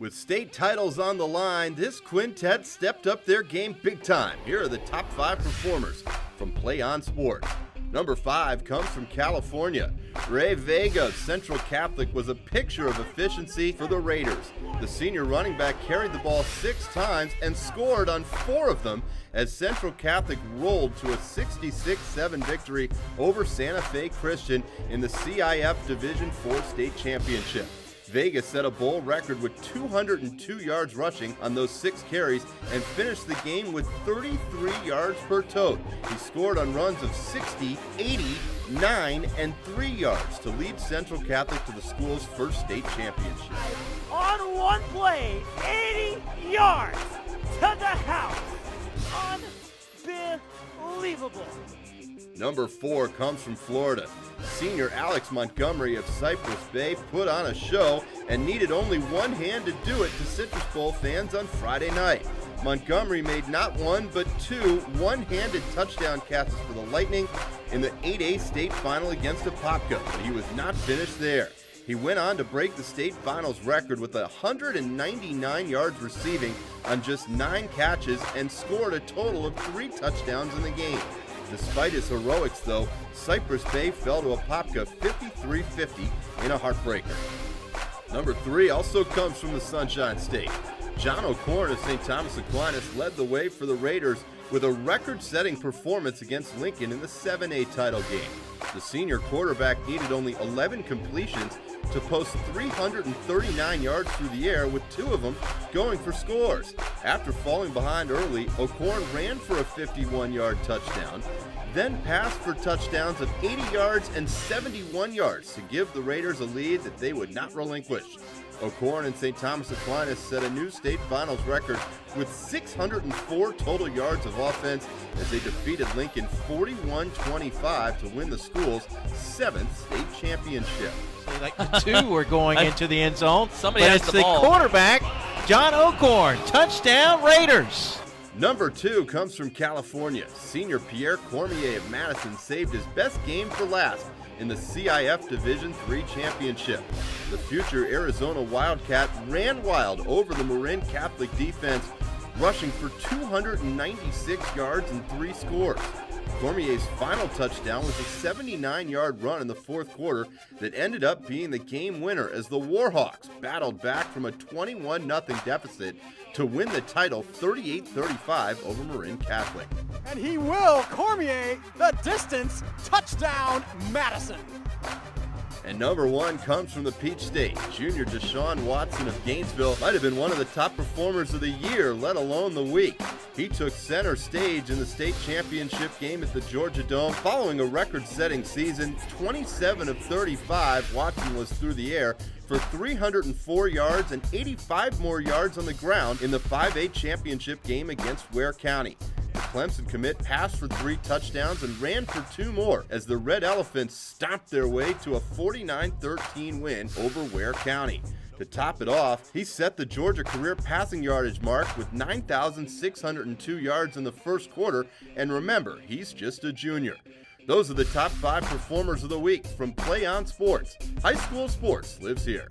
With state titles on the line, this quintet stepped up their game big time. Here are the top 5 performers from PlayON Sports. Number 5 comes from California. Vega of Central Catholic was a picture of efficiency for the Raiders. The senior running back carried the ball 6 times and scored on 4 of them as Central Catholic rolled to a 66-7 victory over Santa Fe Christian in the CIF Division IV state championship. Vega set a bowl record with 202 yards rushing on those 6 carries and finished the game with 33 yards per tote. He scored on runs of 60, 80, 9, and 3 yards to lead Central Catholic to the school's first state championship. On one play, 80 yards to the house. Unbelievable. Number 4 comes from Florida. Senior Alex Montgomery of Cypress Bay put on a show and needed only one hand to do it to Citrus Bowl fans on Friday night. Montgomery made not 1 but 2 one-handed touchdown catches for the Lightning in the 8A state final against Apopka, but he was not finished there. He went on to break the state finals record with 199 yards receiving on just 9 catches and scored a total of 3 touchdowns in the game. Despite his heroics, though, Cypress Bay fell to Apopka 53-50 in a heartbreaker. Number 3 also comes from the Sunshine State. John OCorn of St. Thomas Aquinas led the way for the Raiders with a record-setting performance against Lincoln in the 7A title game. The senior quarterback needed only 11 completions to post 339 yards through the air, with 2 of them going for scores. After falling behind early, OCorn ran for a 51-yard touchdown, then passed for touchdowns of 80 yards and 71 yards to give the Raiders a lead that they would not relinquish. OCorn and St. Thomas Aquinas set a new state finals record with 604 total yards of offense as they defeated Lincoln 41-25 to win the school's 7th state championship. Like the 2 were going into the end zone. Somebody but has it's the ball. Quarterback, John OCorn. Touchdown, Raiders. Number 2 comes from California. Senior Pierre Cormier of Madison saved his best game for last in the CIF Division III championship. The future Arizona Wildcat ran wild over the Marin Catholic defense, rushing for 296 yards and 3 scores. Cormier's final touchdown was a 79-yard run in the 4th quarter that ended up being the game winner as the Warhawks battled back from a 21-0 deficit to win the title 38-35 over Marin Catholic. And he will, Cormier, the distance, touchdown, Madison. And number 1 comes from the Peach State. Junior Deshaun Watson of Gainesville might have been one of the top performers of the year, let alone the week. He took center stage in the state championship game at the Georgia Dome. Following a record-setting season, 27 of 35, Watson was through the air for 304 yards and 85 more yards on the ground in the 5A championship game against Ware County. The Clemson commit passed for 3 touchdowns and ran for 2 more as the Red Elephants stomped their way to a 49-13 win over Ware County. To top it off, he set the Georgia career passing yardage mark with 9,602 yards in the 1st quarter, and remember, he's just a junior. Those are the top 5 performers of the week from PlayON Sports. High school sports lives here.